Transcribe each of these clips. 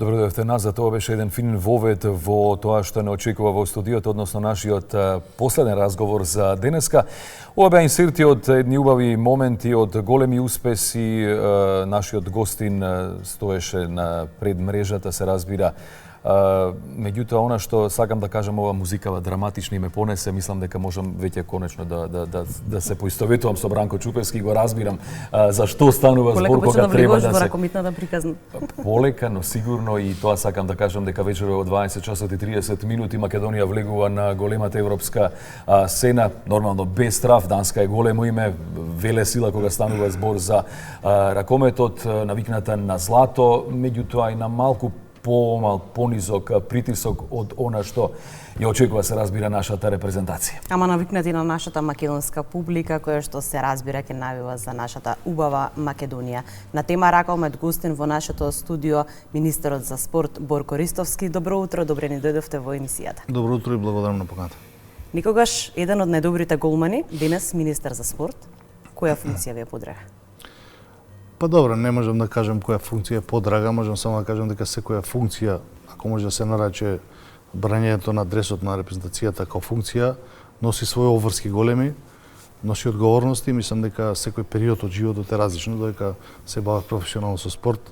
Добро дојдовте назад. Тоа беше еден фин вовед во тоа што не очекува во студиото, односно нашиот последен разговор за денеска. Ова беа инсерти од едни убави моменти, од големи успеси. Нашиот гостин стоеше пред мрежата, се разбира. Меѓутоа, она што сакам да кажам, ова музикава драматични ме понесе, мислам дека можам веќе конечно да се поистоветувам со Бранко Чупевски, го разбирам за што станува збор кога треба да се ракомитната приказна. Полека, но сигурно, и тоа сакам да кажам дека вечерва во 20 часот и 30 минути Македонија влегува на големата европска сцена, нормално без страф. Данска е големо име, веле сила кога станува збор за ракометот, навикната на злато, меѓутоа и на малку понизок притисок од она што ја очекува, се разбира, нашата репрезентација. Ама навикнати на нашата македонска публика, која што се разбира ќе навива за нашата убава Македонија. На тема ракомет гостин во нашето студио министерот за спорт Борко Ристовски. Добро утро, добре ни дојдовте во емисијата. Добро утро и благодарам на поканата. Никогаш еден од најдобрите голмани, денес министер за спорт. Која функција ви е подрага? Па добро, не можам да кажам која функција е подрага, можам само да кажам дека секоја функција, ако може да се нарече брањето на дресот на репрезентацијата како функција, носи своји обврски големи, носи одговорности. Мислам дека секој период од животот е различно, додека се бавев професионално со спорт,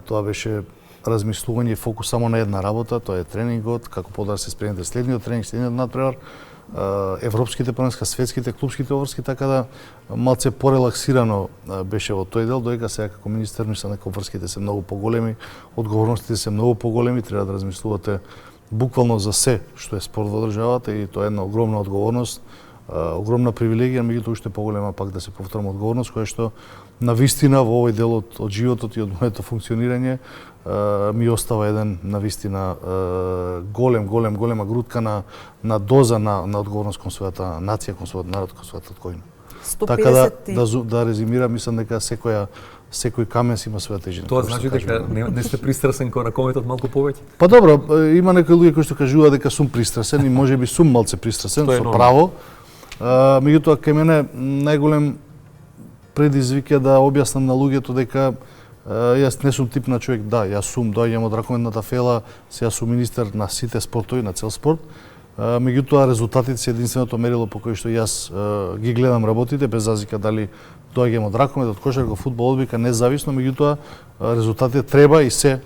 тоа беше размислување и фокус само на една работа, тоа е тренингот, како подобро се спремите следниот тренинг, следниот надпревар, европските првенства, светските, клупските обврски, така да малце порелаксирано беше во тој дел, додека сега како министер мислам дека обврските се многу поголеми, одговорностите се многу поголеми, треба да размислувате буквално за се што е спорт во државата и тоа е една огромна одговорност, огромна привилегија, меѓутоа уште поголема пак да се повторам одговорност, која што на вистина во овој дел од животот и од моето функционирање ми остава еден на вистина голема грудка на доза на одговорност кон својата нација, кон својот народ, кон својата откојна. Така да резимирам, мислам дека секој камен си има своја тежина. Тоа значи дека не сте пристрасен кон ракометот малку повеќе? Па добро, има некои луѓе кои што кажуваат дека сум пристрасен и можеби сум малце пристрасен, со право. Меѓутоа кај мене најголем предизвик е да објаснам на луѓето дека јас не сум тип на човек, да, јас сум, доаѓам од ракометната фела, сега сум министер на сите спортови, на цел спорт. Меѓутоа резултатите се единственото мерило по кој што јас ги гледам работите, без разлика дали доаѓам од ракомет, од кошарка, фудбал, одбика, независно, меѓутоа резултатите треба и се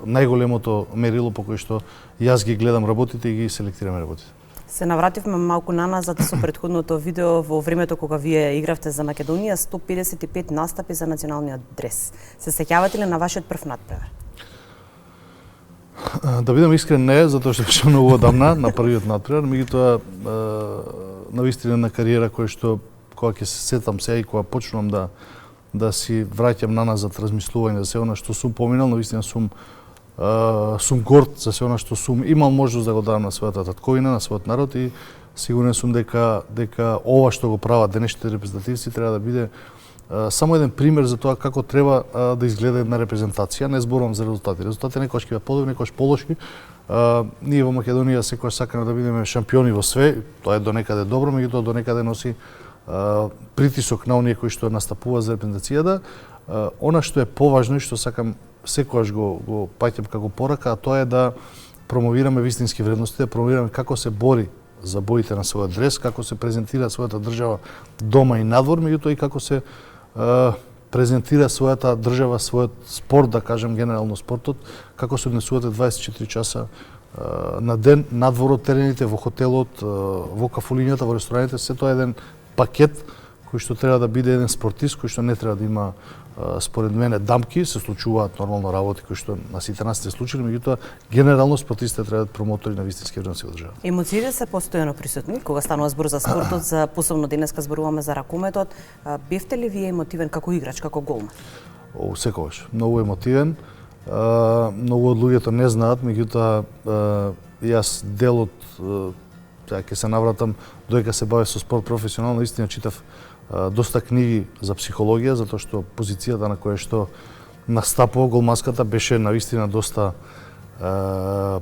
најголемото мерило по кој што јас ги гледам работите и ги селектирам работите. Се навративме малку наназад со претходното видео во времето кога вие игравте за Македонија, 155 настапи за националниот дрес. Се сеќавате ли на вашиот прв надпревар? Да бидам искрен, не, затоа што беше многу одамна на првиот надпревар, меѓутоа навистина на кариера која што кога ќе се сетам сега и кога почнувам да си враќам наназад размислување за се она што сум поминал, навистина сум горд за се она што сум имал можност да го дадам на својата татковина, на својот народ и сигурен сум дека ова што го прават денешните репрезентативци треба да биде само еден пример за тоа како треба да изгледа една репрезентација. Не зборувам за резултати. Резултати некогаш ќе бидат подобри, некогаш полоши. Ние во Македонија секогаш сакаме да бидеме шампиони во све, тоа е донекаде добро, меѓутоа донекаде носи притисок на оние кои што настапува за репрезентацијата. Она што е поважно и што сакам секогаш го паќам како порака, а тоа е да промовираме вистински вредности, да промовираме како се бори за боите на својот дрес, како се презентира својата држава дома и надвор, меѓутоа и како се презентира својата држава, својот спорт, да кажем генерално спортот, како се однесувате 24 часа на ден надвор од терените, во хотелот, во кафулињата, во рестораните, се тоа е еден пакет кој што треба да биде еден спортист, кој што не треба да има според мене дамки, се случуваат нормално работи кои што на сите нас се случили, меѓутоа генерално спортистите треба да промотори на вистински вредности во државата. Емоциите се постојано присутни кога станува збор за спортот, за посебно денеска зборуваме за ракометот. Бевте ли вие емотивен како играч, како голман? Секогаш, многу емотивен. Многу од луѓето не знаат, меѓутоа јас дел од ќе се навратам додека се бавев со спорт професионално, истина читав доста книги за психологија, затоа што позицијата на која што настапува голманската беше навистина доста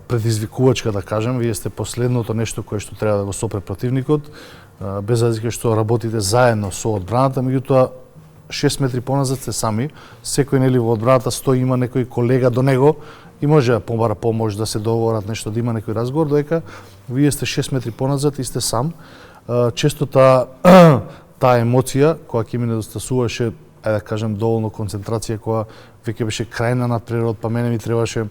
предизвикувачка, да кажем. Вие сте последното нешто кое што треба да го сопре противникот, без разлика што работите заедно со одбраната, меѓутоа 6 метри поназад сте сами, секој нели во одбраната стои, има некој колега до него и може да побара помош, да се договорат нешто, да има некој разговор, додека вие сте 6 метри поназад и сте сам. Често таа емоција која ќе ми недостасуваше, да кажем, доволно концентрација, која веќе беше крајна надпреварот, па мене ми требаше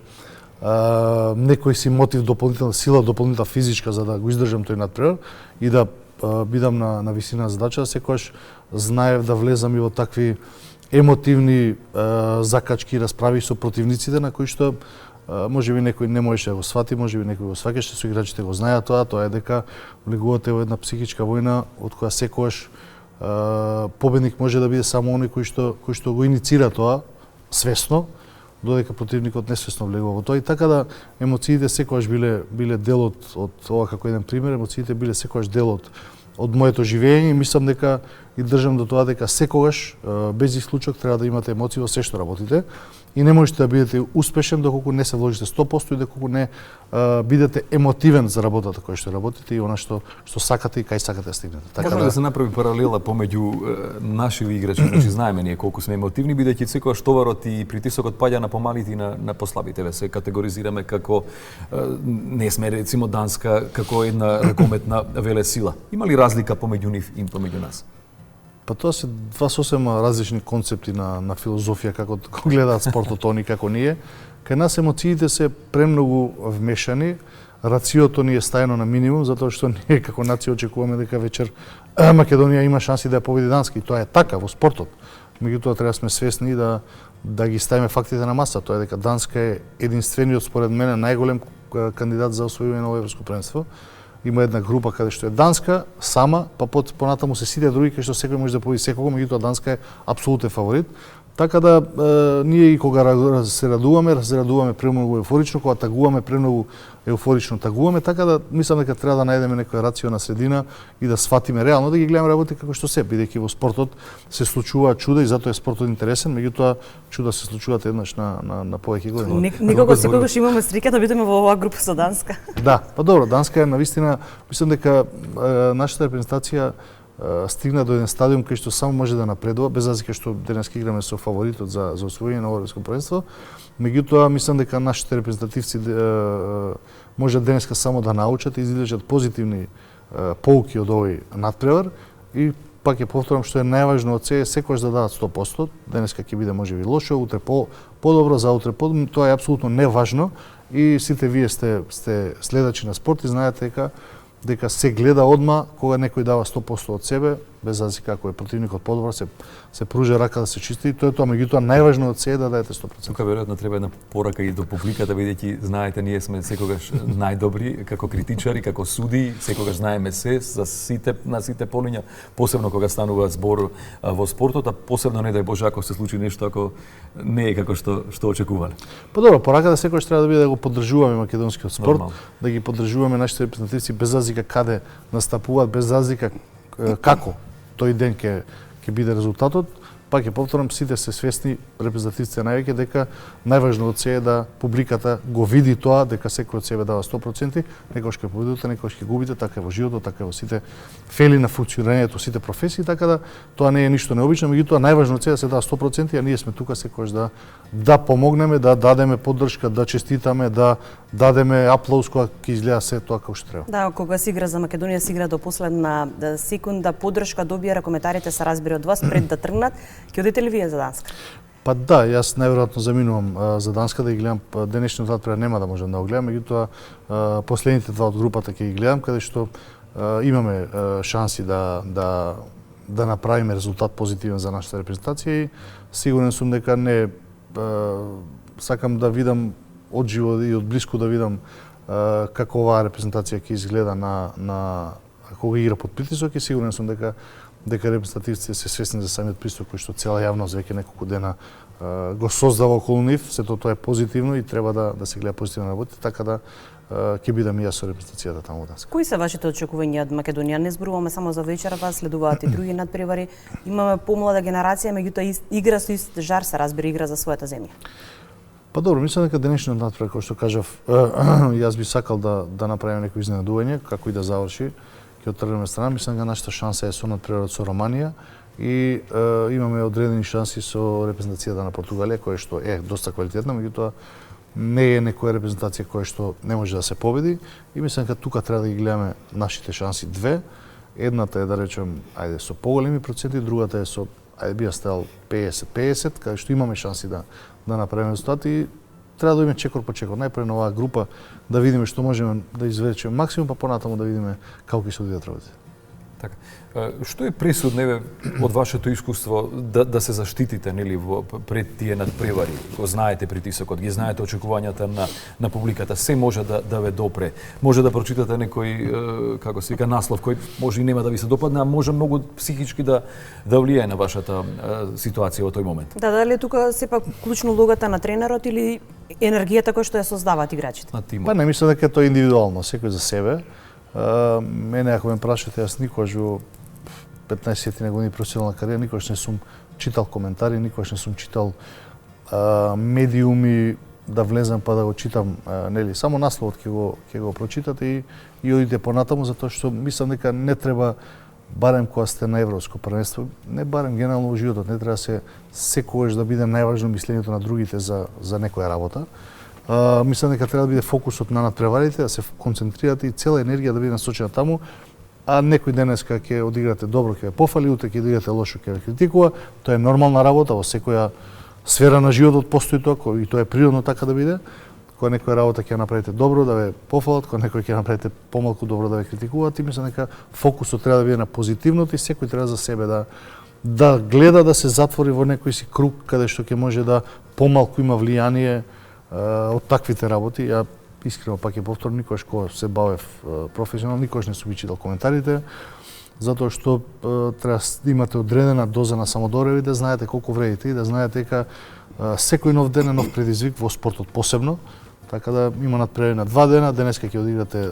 некој си мотив, дополнителна сила, дополнителна физичка за да го издржам тој надпревар и да бидам на висина на задача, секогаш знаев да влезам и во такви емотивни закачки, расправи со противниците на кои што можеби некој не можеше да го свати, можеби некој го сваќаше, со играчите го знаеа тоа е дека влегувате во една психичка војна од која секогаш победник може да биде само оној кој што го иницира тоа свесно, додека противникот несвесно влегува во тоа. И така да емоциите секогаш биле дел од ова, како еден пример, емоциите биле секогаш дел од моето живење и мислам дека и држам до тоа дека секогаш без исклучок треба да имате емоции во се што работите и не можете да бидете успешен доколку не се вложите 100% и доколку не бидете емотивен за работата која што работите и она што сакате и кај сакате да стигнете. Така да се направи паралела помеѓу нашите играчи, значи знаеме ние колку сме емотивни, бидејќи секогаш товарот и притисокот паѓа на помалите и на послабите. Ве се категоризираме како не сме рецимо Данска како една ракометна велесила. Има ли разлика помеѓу нив и помеѓу нас? Па тоа се два сосема различни концепти на филозофија како гледаат спортот они како ние. Кај нас емоциите се премногу вмешани, рациото ни е стајано на минимум затоа што ние како нација очекуваме дека вечер Македонија има шанси да ја победи Данска и тоа е така во спортот. Меѓутоа треба да сме свесни да ги ставиме фактите на маса. Тоа е дека Данска е единствениот според мене најголем кандидат за освојување на европско првенство. Има една група каде што е Данска сама, па понатаму се сите други кај што секој може да победи секого, меѓутоа Данска е апсолутен фаворит. Така да ние и кога се радуваме премногу еуфорично, кога тагуваме премногу еуфорично тагуваме, така да мислам дека треба да најдеме некоја рацио на средина и да сфатиме реално, да ги гледаме работи како што се, бидејќи во спортот се случуваат чуда и затоа е спортот интересен, меѓутоа чуда се случуваат еднаш на повеќе години. Никога секогаш имаме среќа да бидеме во оваа група со Данска. Да, па добро, Данска е навистина, мислам дека нашата репрезентација стигна до еден стадиум кај што само може да напредува, без разлика што денеска играме со фаворитот за освојување на европско првенство. Меѓутоа, мислам дека нашите репрезентативци може денеска само да научат и извлечат позитивни поуки од овој надпревар и пак ќе повторам што е најважно од се секогаш да дадат 100%. Денеска ќе биде можеби лошо, утре подобро, за утре тоа е апсолутно неважно и сите вие сте следачи на спорт и знаете дека се гледа одма кога некој дава 100% од себе, без разлика ако е противникот подобар, се пружа рака да се чисти и тоа е тоа, меѓутоа најважно од се е да дадете 100%. Тука веројатно треба една порака и до публиката, бидејќи знаете ние сме секогаш најдобри како критичари, како суди, секогаш знаеме се за на сите полиња, посебно кога станува збор во спортот, а посебно не дај Боже ако се случи нешто ако не е како што очекувале. Па добро, пораката секогаш треба да биде да го поддржуваме македонскиот спорт, да ги поддржуваме нашите репрезентативци без разлика каде настапуваат, без разлика како тој ден ќе биде резултатот. Пак ќе повторам, сите се свесни, репрезентативците највеќе, дека најважно од се е да публиката го види тоа, дека секој од себе дава 100%, некогаш ќе победите, некогаш ќе губите, така е во животот, така е во сите фели на функционирањето, сите професии, така да тоа не е ништо необично, меѓутоа најважно од се е да се дава 100%, а ние сме тука секогаш да помогнеме, да дадеме поддршка, да честитаме, да дадеме аплауз кога ќе изгледа се тоа како што треба. Да, кога се игра за Македонија, се игра до последна секунда, поддршка добија, коментарите се разбира од вас пред да тргнат. Ќе одите ли вие за Данска? Па да, јас најверојатно заминувам за Данска да ги гледам. Денешниот надпревар нема да можам да го гледам, меѓутоа последните два од групата ќе ги гледам, каде што имаме шанси да направиме резултат позитивен за нашата репрезентација и сигурен сум дека не сакам да видам од живо и од блиску да видам како оваа репрезентација ќе изгледа на кога игра под притисок и сигурен сум дека репрезентативците се свесни за самиот притисок кој што цела јавност веќе неколку дена го создава околу нив, сето тоа е позитивно и треба да се гледа позитивно работи, така да ќе бидам и јас со репрезентацијата таму во Данска. Кои се вашите очекувања од Македонија? Не зборуваме само за вечерва, следуваат и други надпревари. Имаме помлада генерација, меѓутоа игра со ист жар, се разбира, игра за својата земја. Па добро, мислам дека денешниот надпревар, кој што кажав, јас би сакал да направиме некој изненадување, како и да заврши, ќе оттргнеме страна. Мислам дека нашата шанса е со надпреварот со Романија и имаме одредени шанси со репрезентацијата на Португалија, која што е доста квалитетна, меѓутоа не е некоја репрезентација која што не може да се победи и мислам дека тука треба да ги гледаме нашите шанси две. Едната е да речем, ајде со поголеми проценти, другата е со ајде би стал 50-50, каде што имаме шанси да направиме резултати и треба да име чекор по чекор. Најпред на оваа група да видиме што можеме да извлечеме максимум, па понатаму да видиме како ќе се одвијат работите. Така. Што е пресудно од вашето искуство да се заштитите нели пред тие надпревари? Го знаете притисокот, ги знаете очекувањата на публиката, се може да ве допре. Може да прочитате некој како се вика наслов кој може и нема да ви се допадне, а може многу психички да влијае на вашата ситуација во тој момент. Да, дали тука сепак клучно улогата на тренерот или енергијата која што ја создаваат играчите? На тимот. Па не мислам дека тоа е индивидуално, секој за себе. Мене ако ме прашате, јас никогаш во 15 на години професионална кариера никогаш не сум читал коментари, никогаш не сум читал медиуми да влезам па да го читам, нели, само насловот ќе го прочитате и одите понатаму, затоа што мислам дека не треба барем кога сте на европско првенство, не барем генерално во животот, не треба се секогаш да биде најважно мислењето на другите за некоја работа. Мислам дека треба да биде фокусот на надпреварите, да се концентрирате и цела енергија да биде насочена таму, а некој денеска ќе одиграте добро, ќе ве пофали, утре ќе одиграте лошо, ќе ве критикува. Тоа е нормална работа, во секоја сфера на животот постои тоа, и тоа е природно така да биде. Кога некоја работа ќе направите добро, да ве пофалат, кога некој ќе направите помалку добро, да ве критикуваат, и мислам дека фокусот треба да биде на позитивното и секој треба за себе да гледа да се затвори во некој си круг каде што ќе може да помалку има влијание од таквите работи. Ја искрено пак ќе повторам, никогаш кога се бавев професионално, никогаш не сум ги читал коментарите, затоа што треба да имате одредена доза на самодореви, да знаете колку вредите и да знаете дека секој нов ден е нов предизвик во спортот посебно, така да има надпревари на 2 дена, денеска ќе одиграте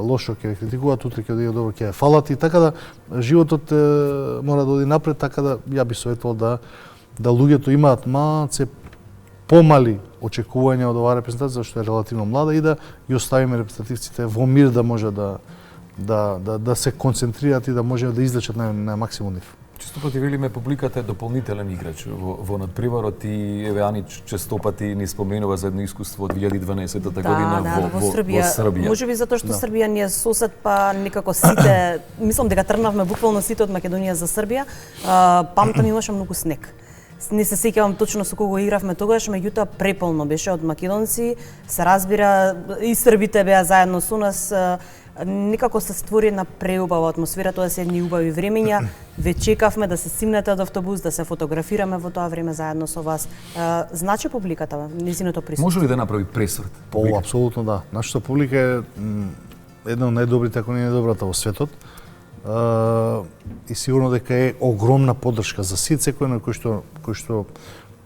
лошо, ќе ве критикуваат, утре ќе одиграте добро, ќе ве фалат и така да животот мора да оди напред, така да ја би советувал да луѓето имаат малце помали очекувања од оваа репрезентација, зашто е релативно млада, и да ги оставиме репрезентативците во мир да може да се концентрираат и да може да излечат на максимум нив. Често пати велиме публиката е дополнителен играч во надпреварот и еве Ани често пати ни споменува за едно искуство од 2012 година во Србија. Можеби затоа што Србија ни е сосед, па некако сите, мислам дека тргнавме буквално сите од Македонија за Србија. Памтам имаше многу снег. Не се сеќавам точно со кого игравме тогаш, меѓутоа преполно беше од македонци, се разбира, и србите беа заедно со нас. Некако се створи една преубава атмосфера, тоа се едни убави времења. Ве чекавме да се симнете од автобус, да се фотографираме во тоа време заедно со вас. Значи публиката, незиното присуство. Може ли да направи пресврт? Апсолутно да. Нашата публика е една од најдобрите, ако не најдобрата во светот. И сигурно дека е огромна поддршка за секој на кој што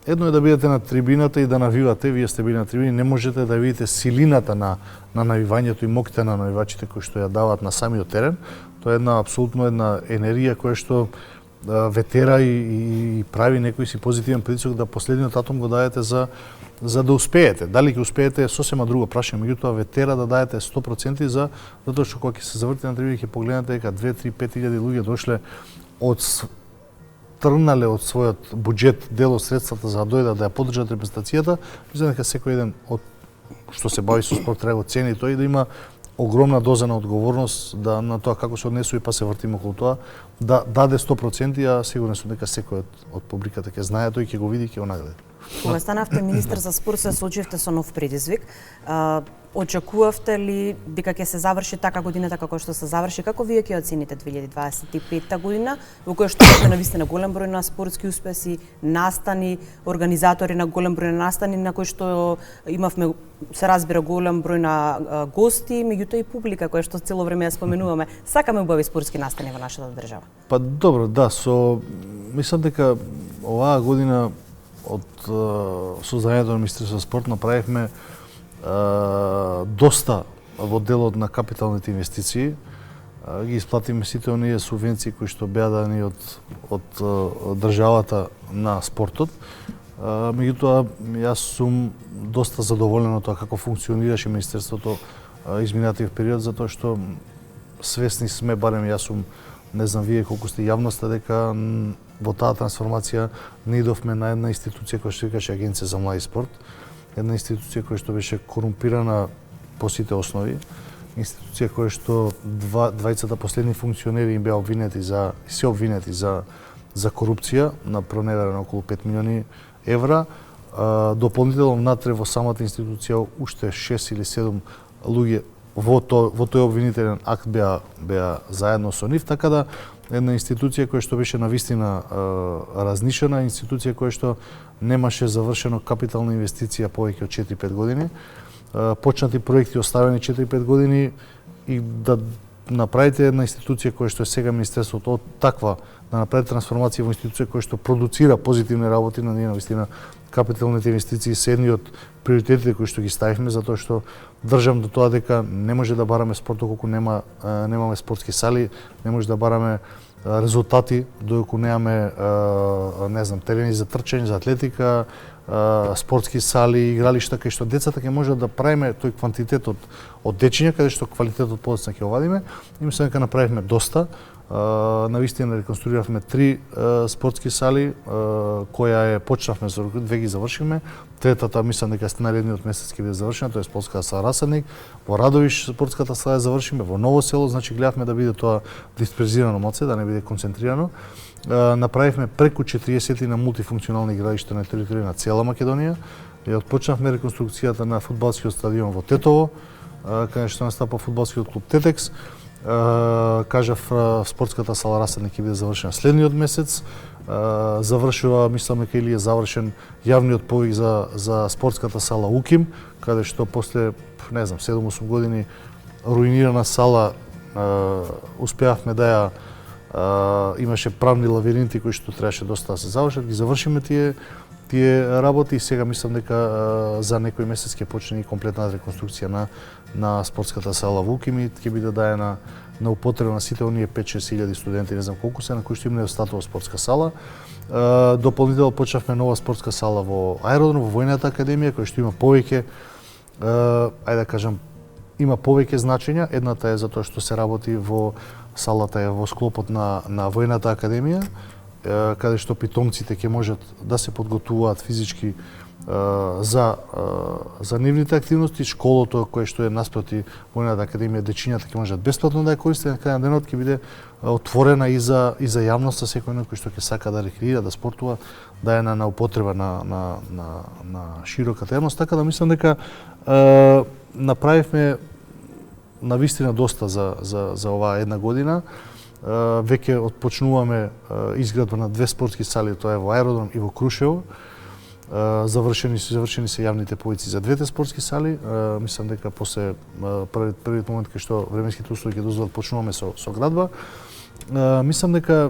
едно е да бидете на трибината и да навивате, вие сте били на трибини, не можете да видите силината на навивањето и моќта на навивачите кои што ја даваат на самиот терен. Тоа е една апсолутно една енергија која што ветера и прави некој си позитивен притисок да последниот атом го дадете за да успеете. Дали ќе успеете е сосема друго прашање, меѓутоа ветера да дадете 100% затоа што кога ќе се заврти на трибини ќе погледнете дека 2-3-5 илјади луѓе дошле тргнале од својот буџет дел од средствата за да дојдат да ја поддржат репрезентацијата. Мислам дека секој еден од што се бави со спорт треба да цени тој и да има огромна доза на одговорност на тоа како се однесува и па се вртиме околу тоа, да даде 100%, а сигурно сум дека секој од публиката ќе знае тој, ќе го види и ќе го награди. Кога станавте министер за спорт, се соочивте со нов предизвик. Очекувавте ли дека ќе се заврши така годината како што се заврши? Како вие ќе оцените 2025 година, во која што имате навистина голем број на спортски успеси, настани, организатори на голем број на настани, на кои што имавме, се разбира, голем број на гости, меѓутоа и публика која што цело време ја споменуваме. Сакаме убави спортски настани во нашата држава. Па добро, да, мислам дека оваа година од созданието на Министерството за спорт направивме доста во делот на капиталните инвестиции. Ги исплатиме сите оние субвенции кои што беа дадени од државата на спортот. Меѓутоа, јас сум доста задоволен од тоа како функционираше Министерството изминатиот период, затоа што свесни сме, барем јас сум, не знам вие колку сте јавноста, дека во таа трансформација не идовме на една институција која се викаше Агенција за млади спорт, една институција која што беше корумпирана по сите основи, институција која што двајцата последни функционери им беа обвинети се обвинети за корупција на проневера на околу 5 милиони евра. Дополнително внатре во самата институција уште 6 или 7 луѓе во тој обвинителен акт беа заедно со нив, така да една институција која што беше навистина разнишена, институција која што немаше завршено капитална инвестиција повеќе од 4-5 години, почнати проекти оставени 4-5 години и да направите една институција која што е сега Министерството таква, да направи трансформација во институција која што продуцира позитивни работи, на ние навистина капиталните инвестиции се едни од приоритетите кои што ги ставивме, затоа што држам до тоа дека не може да бараме спорт доколку немаме спортски сали, не може да бараме резултати доколку немаме терени за трчање, за атлетика, спортски сали, игралишта кај што децата ќе можат да правиме тој квантитет од дечиња, каде што квалитетот подоцна ќе овадиме. И мислам дека направивме доста. Навистина реконструиравме 3 спортски сали, која почнавме со 2 ги завршиме. Третата мислам дека наредниот месец ќе биде завршена, тоа е спортската сала Расадник. Во Радовиш спортската сала ја завршиме, во Ново село, значи гледавме да биде тоа дисперзирано малце, да не биде концентрирано. Направивме преку 40 на мултифункционални игралишта на територија на цела Македонија. И отпочнавме реконструкцијата на фудбалскиот стадион во Тетово, каде што настапа фудбалскиот клуб Тетекс. Кажав, спортската сала Расадник ќе биде завршена следниот месец. Завршува, мислам дека или е завршен јавниот повик за спортската сала Уким, каде што после, 7-8 години руинирана сала, успеавме да ја имаше правни лавиринти кои што требаше доста да се завршат, ги завршиме тие работи и сега мислам дека за некој месец ќе почне и комплетна реконструкција на спортската сала во Уким и ќе биде даена на употреба на сите оние 5-6 илјади студенти, не знам колку се, на кои што има недостаток спортска сала. Дополнително почнавме нова спортска сала во аеродром, во Војната академија, која што има повеќе, ајде да кажам, има повеќе значења. Едната е затоа што се работи во салата е во склопот на Војната академија, каде што питомците ќе можат да се подготвуваат физички за нивните активности. Школото кое што е наспроти Војната академија, дечињата ќе можат бесплатно да ја користат, на крај на денот ќе биде отворена и за јавноста, секој кој што ќе сака да рекреира, да спортува, да е на употреба на широката јавност, така да мислам дека направивме навистина доста за оваа една година. Веќе отпочнуваме изградба на 2 спортски сали, тоа е во аеродром и во Крушево. Завршени се јавните повици за 2 спортски сали. Мислам дека после првиот момент кај што временските услови ќе дозволат, почнуваме со градба. Мислам дека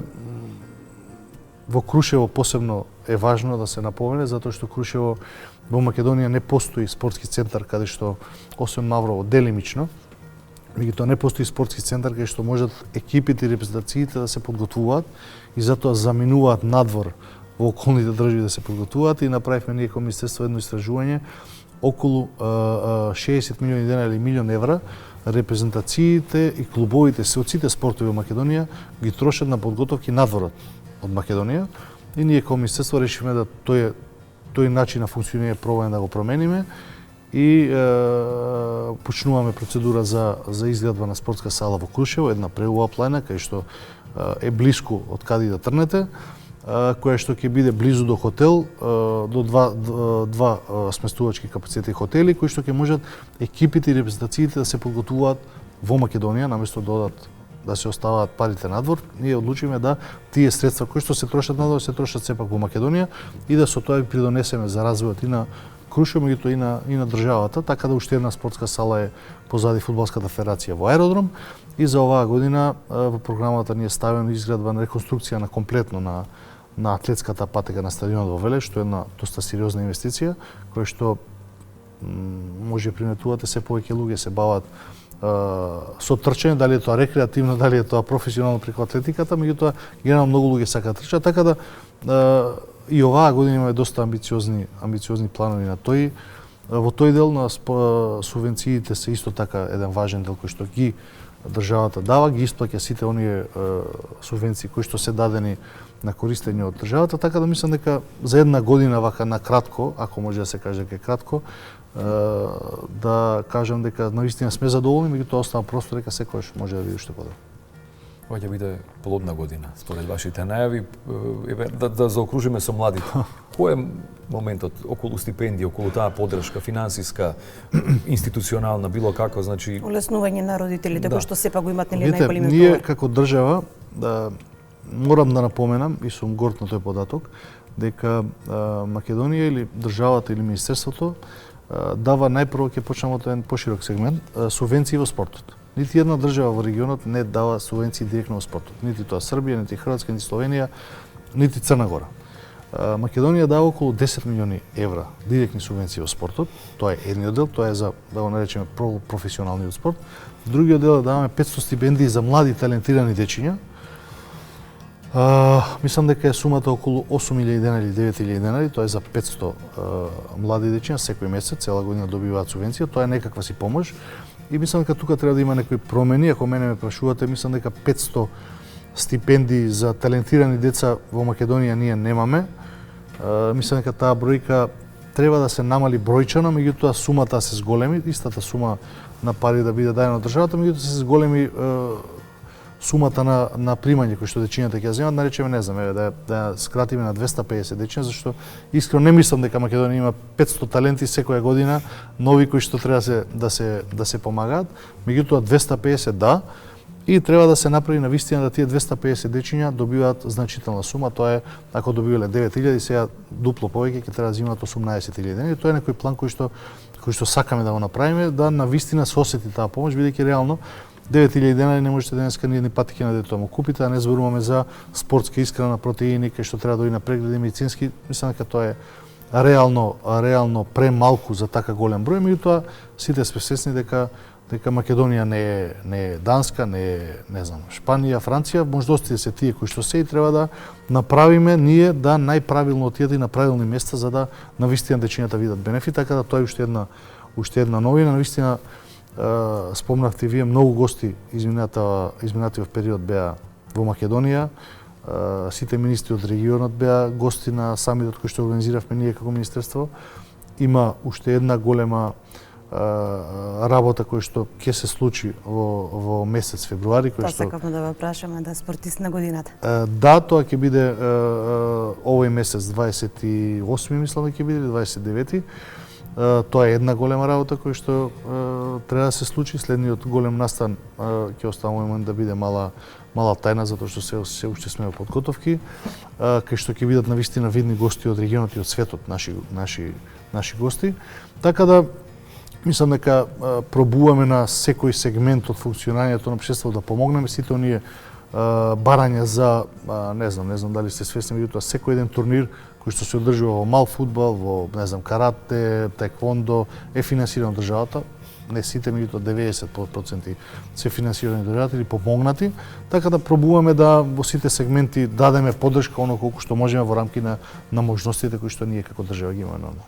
во Крушево посебно е важно да се напомене, затоа што Крушево во Македонија не постои спортски центар каде што, освен Маврово, делимично, меѓутоа не постои спортски центар каде што можат екипите и репрезентациите да се подготвуваат и затоа заминуваат надвор во околните држави да се подготвуваат и направивме ние како Министерство едно истражување околу 60 милиони дена или милион евра репрезентациите и клубовите се од сите спортови во Македонија ги трошат на подготовки надворот од Македонија и ние како Министерство решивме да тој начин на функционирање пробаме да го промениме и почнуваме процедура за изградба на спортска сала во Крушево, една преубава планина кај што е блиску од каде да трнете, која што ќе биде близу до хотел, до два сместувачки капацитети хотели, кои што ќе можат екипите и репрезентациите да се подготвуваат во Македонија, наместо да се оставаат парите надвор. Ние одлучиме да тие средства кои што се трошат надвор, се трошат сепак во Македонија и да со тоа ги придонесеме за развојот и на Крушево, меѓутоа и на државата, така да уште една спортска сала е позади фудбалската федерација во аеродром и за оваа година во програмата ни е ставено изградба на реконструкција на комплетно на атлетската патека на стадионот во Велес, што е една доста сериозна инвестиција, која што може приметувате се повеќе луѓе се бават со трчање, дали е тоа рекреативно, дали е тоа професионално преку атлетиката, меѓутоа генерално многу луѓе сакаат трчаат, така да и оваа година имаме доста амбициозни планови на тој. Во тој дел на субвенциите се исто така еден важен дел кој што ги државата дава, ги исплаќа сите оние субвенции кои што се дадени на користење од државата, така да мислам дека за една година вака на кратко, ако може да се каже дека е кратко, да кажам дека навистина сме задоволни, меѓутоа остава простор дека секојаш може да биде уште подобро. Ова ќе биде плодна година, според вашите најави. Да заокружиме со младите. Кој е моментот околу стипендија, околу таа поддршка, финансиска, институционална, било како, значи... Улеснување на родителите, кои што сепак го имат ние најголемиот товар. како држава, морам да напоменам, и сум горд на тој податок, дека Македонија или државата или министерството дава најпрво, ќе почнеме од еден поширок сегмент, субвенции во спортот. Нити една држава во регионот не дава субвенции директно во спортот. Нити тоа Србија, нити Хрватска, нити Словенија, нити Црна Гора. Македонија дава околу 10 милиони евра директни субвенции во спортот. Тоа е едниот дел, тоа е за, да го наречеме, професионалниот спорт. Другиот дел е да даваме 500 стипендии за млади талентирани дечиња. Мислам дека е сумата околу 8.000 денари или 9.000 денари, тоа е за 500 млади дечиња секој месец, цела година добиваат субвенција, тоа е некаква си помош. И мислам дека тука треба да има некои промени, ако мене ме прашувате, мислам дека 500 стипендии за талентирани деца во Македонија ние немаме. Мислам дека таа бројка треба да се намали бројчано, меѓутоа сумата се зголеми, истата сума на пари да биде дадена од државата, меѓутоа се зголеми сумата на примање кои што дечињата ќе земат, наречеме, не знам, да скратиме на 250 дечиња, зашто искрено не мислам дека Македонија има 500 таленти секоја година, нови кои што треба да се помагаат, меѓутоа 250 да, и треба да се направи на вистина да тие 250 дечиња добиваат значителна сума, тоа е ако добивале 9.000, сега дупло повеќе ќе треба да земат 18.000 денари, тоа е некој план кој што сакаме да го направиме, да на вистина се осети таа помош, бидејќи реално 9.000 денари не можете денеска ни едни патики на детето му купите, а не зборуваме за спортска исхрана, протеини, кај што треба да дојде на прегледи медицински. Мислам дека тоа е реално премалку за така голем број, меѓутоа сите сме свесни дека Македонија не е Данска, не знам, Шпанија, Франција, можностите се тие кои што се и треба да направиме ние да најправилно отидат и на правилни места за да навистина дечињата видат бенефит, така да тоа е уште една новина, навистина. Спомнавте вие, многу гости изминатиот период беа во Македонија. Сите министри од регионот беа гости на самитот кој што организиравме ние како министерство. Има уште една голема работа која што ќе се случи во месец февруари, кој што сакавме да ве прашаме да спортист на годината. Да, тоа ќе биде овој месец 28 мислам дека ќе биде 29. Тоа е една голема работа која што треба да се случи. Следниот голем настан ќе остава момент да биде мала тајна, затоа што се уште сме во подготовки, кај што ќе бидат навистина видни гости од регионот и од светот, наши гости. Така да мислам дека пробуваме на секој сегмент од функционирањето на општеството да помогнеме сите оние барања за не знам дали сте свесни, меѓутоа секој еден турнир кој што се одржува во мал фудбал, во не знам карате, таеквондо е финансирано од државата. Не сите, меѓутоа 90% се финансирани од државата или помогнати, така да пробуваме да во сите сегменти дадеме поддршка оно колку што можеме во рамки на можностите кои што ние како држава ги имаме нормално.